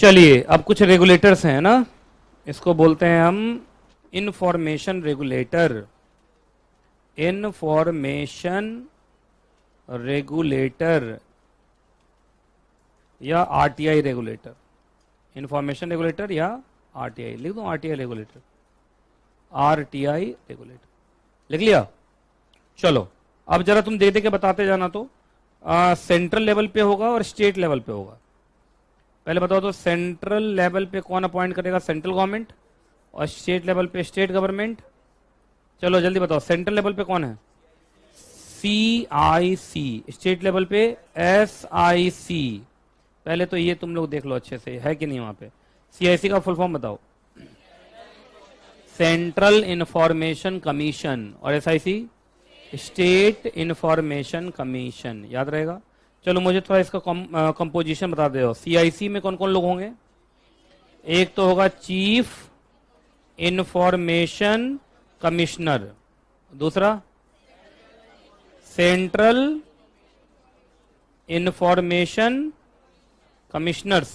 चलिए अब कुछ रेगुलेटर्स हैं ना, इसको बोलते हैं हम इंफॉर्मेशन रेगुलेटर। इंफॉर्मेशन रेगुलेटर या आरटीआई रेगुलेटर। इंफॉर्मेशन रेगुलेटर या आरटीआई, लिख दो आरटीआई रेगुलेटर, आरटीआई रेगुलेटर लिख लिया। चलो अब जरा तुम दे दे के बताते जाना। तो सेंट्रल लेवल पे होगा और स्टेट लेवल पे होगा। पहले बताओ तो सेंट्रल लेवल पे कौन अपॉइंट करेगा? Central government. और स्टेट लेवल पे स्टेट गवर्नमेंट। चलो जल्दी बताओ, सेंट्रल लेवल पे कौन है? CIC। स्टेट लेवल पे SIC। पहले तो ये तुम लोग देख लो अच्छे से है कि नहीं वहां पे। CIC का फुल फॉर्म बताओ। Central information commission. और SIC स्टेट इंफॉर्मेशन कमीशन। याद रहेगा। चलो मुझे थोड़ा इसका कंपोजिशन बता दो। CIC में कौन कौन लोग होंगे? एक तो होगा चीफ इंफॉर्मेशन कमिश्नर, दूसरा सेंट्रल इंफॉर्मेशन कमिश्नर्स।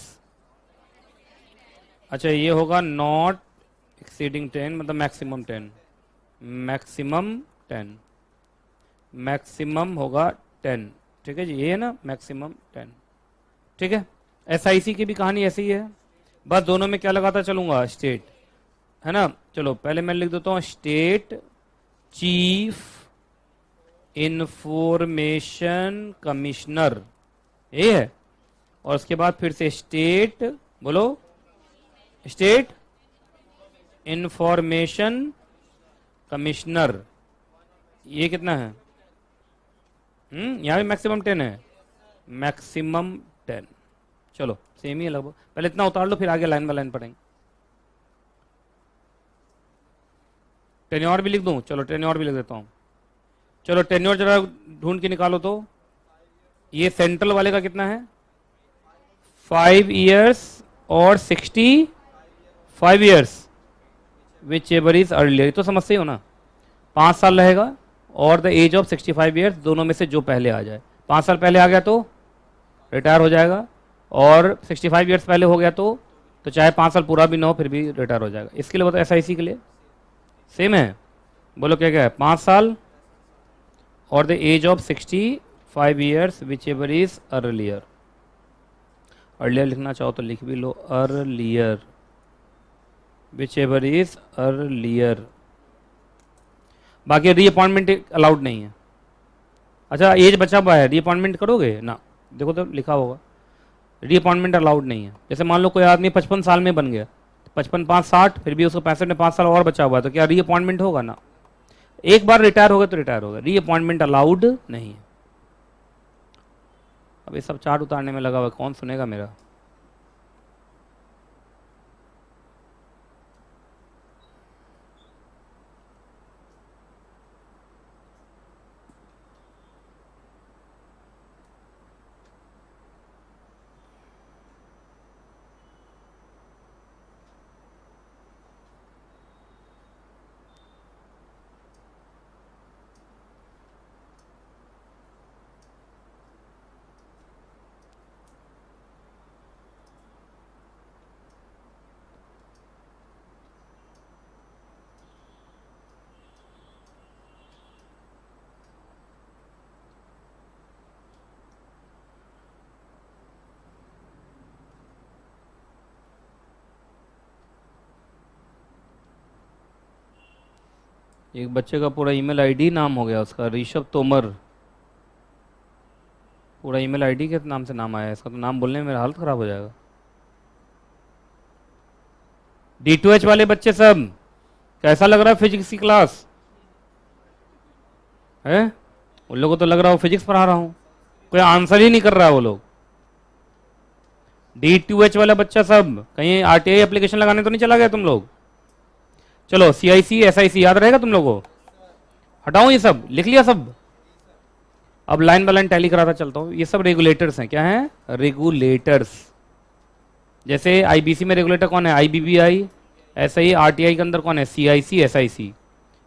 अच्छा ये होगा नॉट एक्सीडिंग 10, मतलब मैक्सिमम 10। मैक्सिमम 10, मैक्सिमम होगा 10। ठीक है जी, ये है ना मैक्सिमम 10। ठीक है। SIC की भी कहानी ऐसी ही है, बस दोनों में क्या लगाता चलूंगा? स्टेट, है ना। चलो पहले मैं लिख देता हूं स्टेट चीफ इंफॉर्मेशन कमिश्नर, ये है। और उसके बाद फिर से स्टेट, बोलो, स्टेट इंफॉर्मेशन कमिश्नर। ये कितना है? यहाँ भी मैक्सिमम 10 है, मैक्सिमम 10। चलो सेम ही है लगभग। पहले इतना उतार लो फिर आगे लाइन बाय लाइन पढ़ेंगे। टेन्योर भी लिख दूं? चलो टेन्योर भी लिख देता हूं। चलो टेन्योर जरा ढूंढ के निकालो तो। ये सेंट्रल वाले का कितना है? 5 years और 65 years, which ever is earlier. तो समझते ही हो ना, 5 साल रहेगा और द एज ऑफ 65 years, दोनों में से जो पहले आ जाए। 5 साल पहले आ गया तो रिटायर हो जाएगा, और 65 years पहले हो गया तो चाहे 5 साल पूरा भी ना हो फिर भी रिटायर हो जाएगा। इसके लिए बताओ SIC के लिए सेम है। बोलो क्या क्या है? 5 साल और the age of 65 years, which ever is earlier. Earlier लिखना चाहो तो लिख भी लो, earlier, which ever is earlier. बाकी रीअपॉइंटमेंट अलाउड नहीं है। अच्छा एज बचा हुआ है, रीअपॉइंटमेंट करोगे ना? देखो तो लिखा होगा रीअपॉइंटमेंट अलाउड नहीं है। जैसे मान लो कोई आदमी 55 साल में बन गया, 55 5 60, फिर भी उसको 65 में 5 साल और बचा हुआ है, तो क्या रीअपॉइंटमेंट होगा? ना। एक बार रिटायर होगा तो रिटायर होगा, रीअपॉइंटमेंट अलाउड नहीं है। अब ये सब चार्ट उतारने में लगा हुआ, कौन सुनेगा मेरा? एक बच्चे का पूरा ईमेल आईडी नाम हो गया उसका, ऋषभ तोमर। पूरा ईमेल आईडी के नाम से नाम आया है इसका, तो नाम बोलने में मेरा हालत खराब हो जाएगा। D2H वाले बच्चे सब, कैसा लग रहा है फिजिक्स की क्लास है? उन लोगों को तो लग रहा हो फिजिक्स पढ़ा रहा हूं, कोई आंसर ही नहीं कर रहा है वो लोग। D2H वाला बच्चा सब कहीं RTI एप्लीकेशन लगाने तो नहीं चला गया तुम लोग? चलो CIC SIC याद रहेगा तुम लोगों को? हटाओ ये सब, लिख लिया सब। अब लाइन बाय लाइन टैली कराता चलता हूं। ये सब रेगुलेटर्स हैं। क्या हैं? रेगुलेटर्स। जैसे IBC में रेगुलेटर कौन है? IBBI। ऐसे ही RTI के अंदर कौन है? CIC SIC।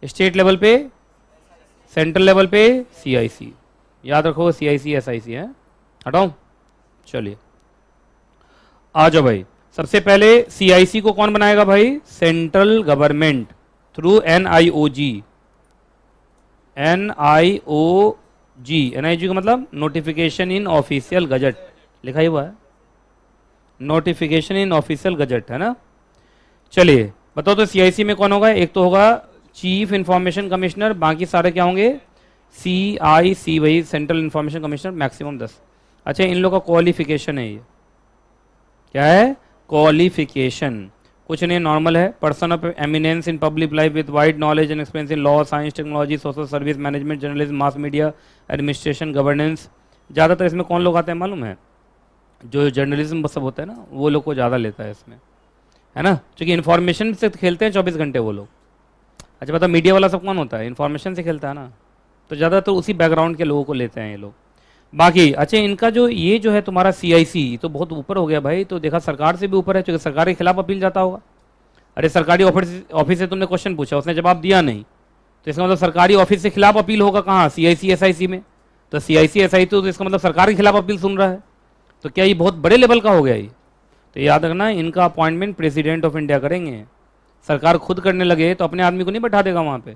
स्टेट लेवल पे, सेंट्रल लेवल पे CIC। याद रखो CIC SIC है। हटाओ, चलिए आ जाओ भाई। सबसे पहले सीआईसी को कौन बनाएगा भाई? Central government through NIOG. NIOG, NIOG का मतलब नोटिफिकेशन इन ऑफिशियल गजट, लिखा ही हुआ है, नोटिफिकेशन इन ऑफिशियल गजट, है ना। चलिए बताओ तो सीआईसी में कौन होगा? एक तो होगा चीफ इंफॉर्मेशन कमिश्नर, बाकी सारे क्या होंगे? सीआईसी, वही सेंट्रल इंफॉर्मेशन कमिश्नर, मैक्सिमम 10। अच्छा, इन लोगों का क्वालिफिकेशन है, ये क्या है? क्वालिफिकेशन कुछ नहीं, नॉर्मल है। Person of eminence in public life with wide knowledge and experience in law, science, technology, social service, management, journalism, mass media, administration, governance. ज़्यादातर इसमें कौन लोग आते हैं मालूम है? जो जर्नलिज्म सब होता है ना, वो लोग को ज़्यादा लेता है इसमें, है ना, क्योंकि इन्फॉर्मेशन से खेलते हैं 24 घंटे वो लोग। अच्छा पता, मीडिया वाला सब कौन होता है? इन्फॉर्मेशन से खेलता है ना, तो ज़्यादातर उसी बैकग्राउंड के लोगों को लेते हैं ये लोग। बाकी अच्छा, इनका जो ये जो है तुम्हारा सीआईसी तो बहुत ऊपर हो गया भाई, तो देखा सरकार से भी ऊपर है, क्योंकि सरकार के खिलाफ अपील जाता होगा। अरे सरकारी ऑफिस से तुमने क्वेश्चन पूछा, उसने जवाब दिया नहीं, तो इसका मतलब सरकारी ऑफिस से खिलाफ अपील होगा कहाँ? सीआईसी एसआईसी में। तो सीआईसी एसआईसी तो इसका मतलब सरकार के खिलाफ अपील सुन रहा है, तो क्या ये बहुत बड़े लेवल का हो गया ये? तो याद रखना, इनका अपॉइंटमेंट प्रेसिडेंट ऑफ इंडिया करेंगे। सरकार खुद करने लगे तो अपने आदमी को नहीं बैठा देगा वहाँ पे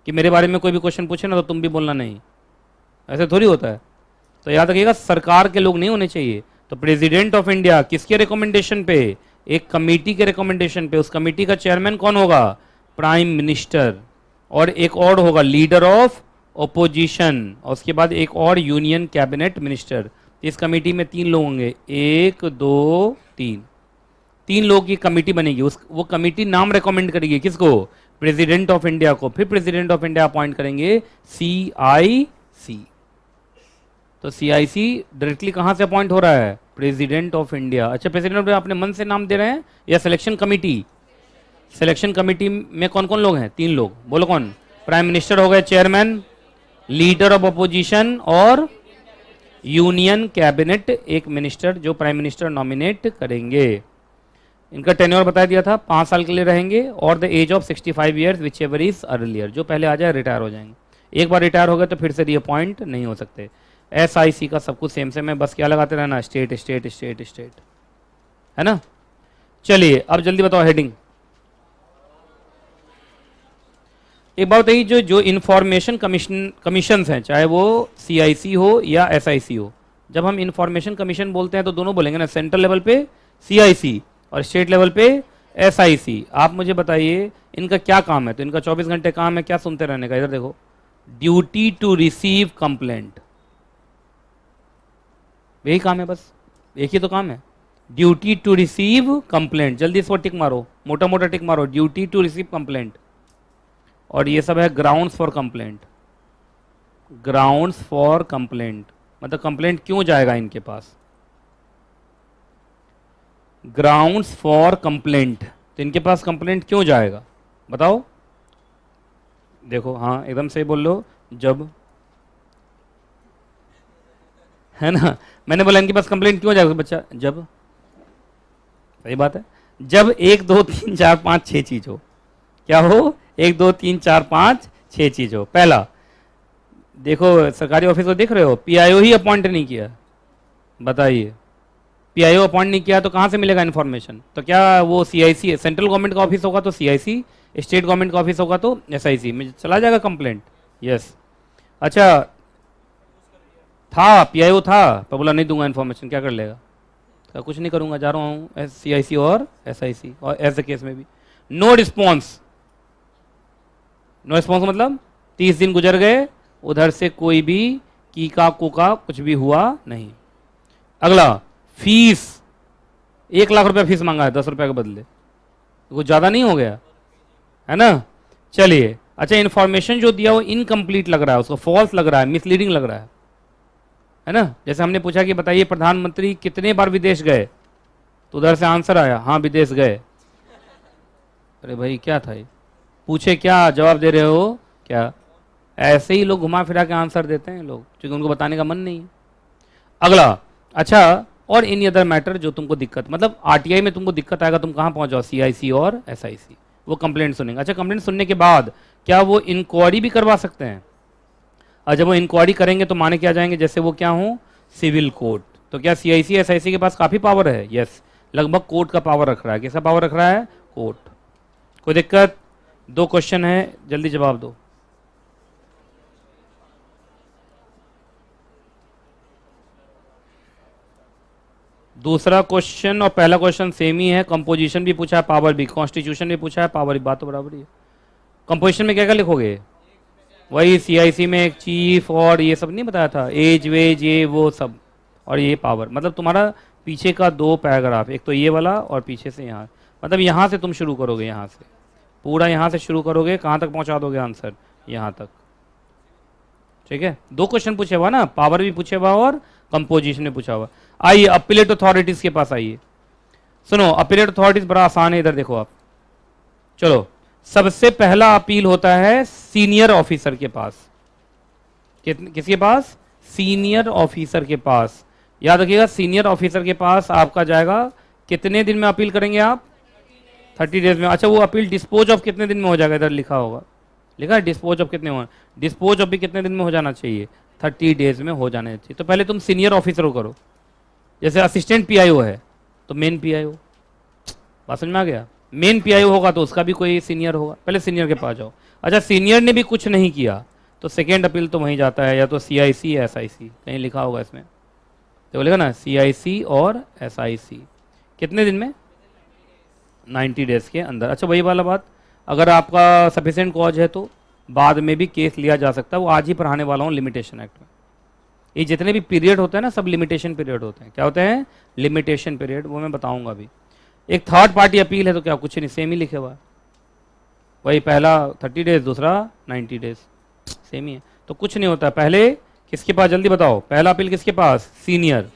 कि मेरे बारे में कोई भी क्वेश्चन पूछे ना तो तुम भी बोलना नहीं, ऐसे थोड़ी होता है। तो याद रखिएगा, सरकार के लोग नहीं होने चाहिए। तो प्रेसिडेंट ऑफ इंडिया किसके रिकमेंडेशन पे? एक कमेटी के रिकमेंडेशन पे। उस कमेटी का चेयरमैन कौन होगा? Prime minister. और एक और होगा लीडर ऑफ ओपोजिशन, और उसके बाद एक और यूनियन कैबिनेट मिनिस्टर। इस कमेटी में 3 लोग होंगे, 1 2 3, 3 लोगों की कमेटी बनेगी। वो कमेटी नाम रिकमेंड करेगी किसको? प्रेसिडेंट ऑफ इंडिया को। फिर प्रेसिडेंट ऑफ इंडिया अपॉइंट करेंगे सीआईसी। तो सीआईसी डायरेक्टली कहां से अपॉइंट हो रहा है? President of India. अच्छा, प्रेसिडेंट ऑफ इंडिया अपने मन से नाम दे रहे हैं या सिलेक्शन कमेटी? सिलेक्शन कमेटी में कौन कौन लोग हैं? 3 लोग, बोलो कौन? प्राइम मिनिस्टर हो गए चेयरमैन, लीडर ऑफ अपोजिशन और यूनियन कैबिनेट एक मिनिस्टर जो प्राइम मिनिस्टर नॉमिनेट करेंगे। इनका टेन्योर बता दिया था, 5 साल के लिए रहेंगे, और the age of 65 years which ever is earlier, जो पहले आ जाए रिटायर हो जाएंगे। एक बार रिटायर हो गए तो फिर से रीअपॉइंट नहीं हो सकते। एसआईसी का सब कुछ सेम सेम है, बस क्या लगाते रहना? स्टेट स्टेट स्टेट स्टेट, है ना। चलिए अब जल्दी बताओ हेडिंग। एक बात बताइए, जो इंफॉर्मेशन कमीशन हैं, चाहे वो सीआईसी हो या एसआईसी हो, जब हम इंफॉर्मेशन कमीशन बोलते हैं तो दोनों बोलेंगे ना, सेंट्रल लेवल पे सीआईसी और स्टेट लेवल पे एसआईसी। आप मुझे बताइए इनका क्या काम है? तो इनका 24 घंटे काम है क्या? सुनते रहने का। इधर देखो, ड्यूटी टू रिसीव कंप्लेंट, यही काम है, बस एक ही तो काम है, ड्यूटी टू रिसीव कंप्लेंट। जल्दी इसको टिक मारो, मोटा मोटा टिक मारो, ड्यूटी टू रिसीव कंप्लेंट। और ये सब है grounds for complaint. Grounds for complaint मतलब कंप्लेंट क्यों जाएगा इनके पास? ग्राउंड्स फॉर कंप्लेंट, तो इनके पास कंप्लेंट क्यों जाएगा बताओ? देखो, हाँ एकदम सही बोल लो, जब, है ना। मैंने बोला इनके पास कंप्लेंट क्यों जाएगा बच्चा? जब, सही बात है, जब 1 2 3 4 5 6 चीज हो। क्या हो? 1 2 3 4 5 6 चीज हो। पहला देखो, सरकारी ऑफिस को देख रहे हो, पीआईओ ही अपॉइंट नहीं किया, बताइए, पीआईओ अपॉइंट नहीं किया तो कहां से मिलेगा इन्फॉर्मेशन? तो क्या वो सीआईसी, सेंट्रल गवर्नमेंट का ऑफिस होगा तो सीआईसी, स्टेट गवर्नमेंट का ऑफिस होगा तो एसआईसी में चला जाएगा कंप्लेंट। यस। अच्छा, था पीआईओ था पर बोला नहीं दूंगा इन्फॉर्मेशन, क्या कर लेगा? तो कुछ नहीं करूंगा, जा रहा हूँ सीआईसी और एसआईसी। और ऐसे केस में भी नो रिस्पॉन्स। नो रिस्पॉन्स मतलब 30 दिन गुजर गए, उधर से कोई भी कीका कुका कुछ भी हुआ नहीं। अगला, फीस, 1 लाख रुपया फीस मांगा है 10 रुपये के बदले, तो कुछ ज़्यादा नहीं हो गया, है ना। चलिए, अच्छा इन्फॉर्मेशन जो दिया वो इनकम्प्लीट लग रहा है, उसको फॉल्स लग रहा है, मिसलीडिंग लग रहा है ना। जैसे हमने पूछा कि बताइए प्रधानमंत्री कितने बार विदेश गए, तो उधर से आंसर आया हाँ विदेश गए। अरे भाई क्या था ये? पूछे क्या, जवाब दे रहे हो क्या? ऐसे ही लोग घुमा फिरा के आंसर देते हैं लोग, क्योंकि उनको बताने का मन नहीं है। अगला, अच्छा, और एनी अदर मैटर जो तुमको दिक्कत, मतलब आरटीआई में तुमको दिक्कत आएगा, तुम कहाँ पहुंच जाओ? सीआईसी और एसआईसी, वो कंप्लेंट सुनेंगे। अच्छा, कंप्लेंट सुनने के बाद क्या वो इंक्वायरी भी करवा सकते हैं? और जब वो इंक्वायरी करेंगे तो माने क्या जाएंगे? जैसे वो क्या हो? Civil court. तो क्या सीआईसी एसआईसी के पास काफ़ी पावर है? यस। लगभग कोर्ट का पावर रख रहा है। किसका पावर रख रहा है? कोर्ट। कोई दिक्कत? 2 क्वेश्चन है, जल्दी जवाब दो। दूसरा क्वेश्चन और पहला क्वेश्चन सेम ही है। कंपोजिशन भी पूछा है, पावर भी, कॉन्स्टिट्यूशन भी पूछा है, पावर भी, बात तो बराबर ही है। कंपोजिशन में क्या क्या लिखोगे? वही सीआईसी में एक चीफ और ये सब नहीं बताया था, एज वेज ये वो सब, और ये पावर। मतलब तुम्हारा पीछे का 2 पैराग्राफ, एक तो ये वाला और पीछे से यहाँ, मतलब यहाँ से तुम शुरू करोगे, यहाँ से पूरा यहाँ से शुरू करोगे, कहाँ तक पहुँचा दोगे आंसर? यहाँ तक। ठीक है, 2 क्वेश्चन पूछे हुआ ना, पावर भी पूछे हुआ और कंपोजिशन में पूछा हुआ। आइए अपीलेट अथॉरिटीज के पास आइए। सुनो, अपीलेट अथॉरिटीज बड़ा आसान है, इधर देखो आप। चलो, सबसे पहला अपील होता है सीनियर ऑफिसर के पास। किसके पास? सीनियर ऑफिसर के पास। याद रखिएगा, सीनियर ऑफिसर के पास आपका जाएगा। कितने दिन में अपील करेंगे आप? 30 डेज में। अच्छा, वो अपील डिस्पोज ऑफ कितने दिन में हो जाएगा? इधर लिखा होगा, लिखा है डिस्पोज ऑफ कितने हो, डिस्पोज ऑफ भी कितने दिन में हो जाना चाहिए? 30 डेज में हो जाना चाहिए। तो पहले तुम सीनियर ऑफिसर को करो। जैसे असिस्टेंट पीआईओ है तो मेन पीआईओ, बात समझ में आ गया? मेन पीआईओ होगा तो उसका भी कोई सीनियर होगा, पहले सीनियर के पास जाओ। अच्छा, सीनियर ने भी कुछ नहीं किया तो सेकेंड अपील तो वहीं जाता है, या तो सीआईसी या एसआईसी, कहीं लिखा होगा इसमें, तो बोलेगा ना सीआईसी और एसआईसी। कितने दिन में? 90 डेज के अंदर। अच्छा, वही वाला बात, अगर आपका सफिशिएंट कॉज है तो बाद में भी केस लिया जा सकता है। वो आज ही पढ़ाने वाला हूँ लिमिटेशन एक्ट में। ये जितने भी पीरियड होते हैं ना, सब लिमिटेशन पीरियड होते हैं। क्या होते हैं? लिमिटेशन पीरियड, वो मैं बताऊंगा अभी। एक थर्ड पार्टी अपील है तो क्या कुछ नहीं, सेम ही लिखे हुआ है। वही पहला 30 डेज, दूसरा 90 डेज, सेम ही है, तो कुछ नहीं होता। पहले किसके पास? जल्दी बताओ, पहला अपील किसके पास? सीनियर।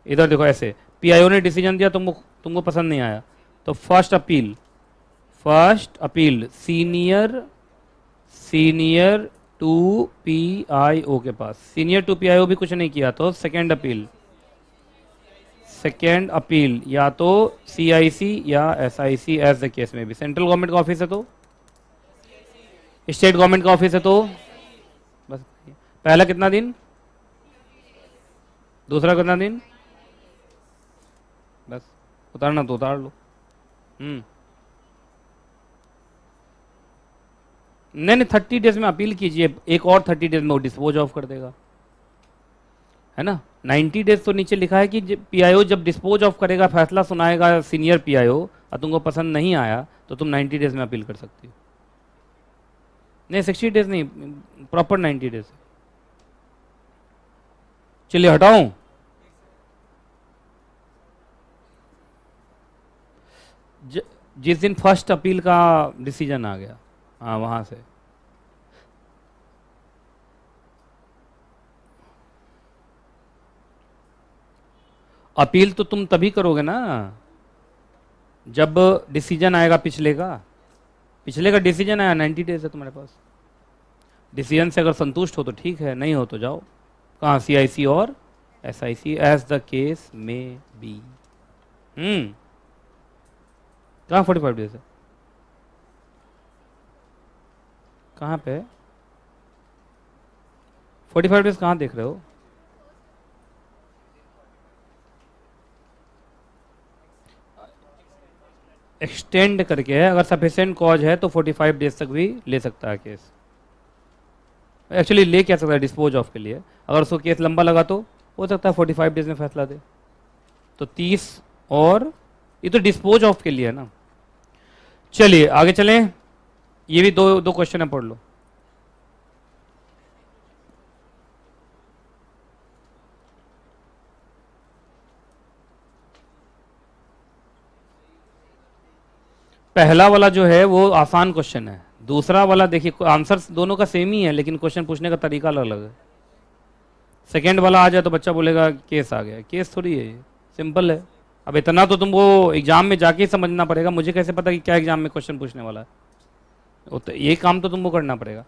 इधर देखो, ऐसे पीआईओ ने डिसीजन दिया, तुमको पसंद नहीं आया, तो first appeal senior to PIO के पास। सीनियर टू पीआईओ भी कुछ नहीं किया तो सेकेंड अपील या तो सीआईसी या एसआईसी, एज द केस में भी। सेंट्रल गवर्नमेंट का ऑफिस है तो, स्टेट गवर्नमेंट का ऑफिस है तो बस। पहला कितना दिन, दूसरा कितना दिन, बस। उतारना तो उतार लो। नहीं, 30 डेज में अपील कीजिए, एक और 30 डेज में वो डिस्पोज ऑफ कर देगा, है ना। 90 डेज तो नीचे लिखा है कि पीआईओ जब डिस्पोज ऑफ करेगा, फैसला सुनाएगा सीनियर पीआईओ, और तुमको पसंद नहीं आया तो तुम 90 डेज में अपील कर सकती हो। नहीं, 60 डेज नहीं, प्रॉपर 90 डेज। चलिए हटाऊं। जिस दिन फर्स्ट अपील का डिसीजन आ गया, हाँ, वहां से अपील तो तुम तभी करोगे ना जब डिसीजन आएगा पिछले का डिसीजन आया, 90 डेज है तुम्हारे पास। डिसीजन से अगर संतुष्ट हो तो ठीक है, नहीं हो तो जाओ कहाँ? सीआईसी और एसआईसी, एज द केस में बी। कहाँ 45 डेज है? कहाँ पे 45 डेज कहाँ देख रहे हो? एक्सटेंड करके है, अगर सफिशिएंट कॉज है तो 45 डेज तक भी ले सकता है केस। एक्चुअली ले क्या सकता है डिस्पोज ऑफ के लिए, अगर उसको केस लंबा लगा तो हो सकता है 45 डेज में फैसला दे। तो 30, और ये तो डिस्पोज ऑफ के लिए है ना। चलिए आगे चलें, ये भी दो क्वेश्चन है, पढ़ लो। पहला वाला जो है वो आसान क्वेश्चन है, दूसरा वाला देखिए आंसर दोनों का सेम ही है लेकिन क्वेश्चन पूछने का तरीका अलग अलग है। सेकेंड वाला आ जाए तो बच्चा बोलेगा केस आ गया, केस थोड़ी है, सिंपल है। अब इतना तो तुमको एग्जाम में जाके ही समझना पड़ेगा, मुझे कैसे पता कि क्या एग्जाम में क्वेश्चन पूछने वाला है, तो ये काम तो तुमको करना पड़ेगा।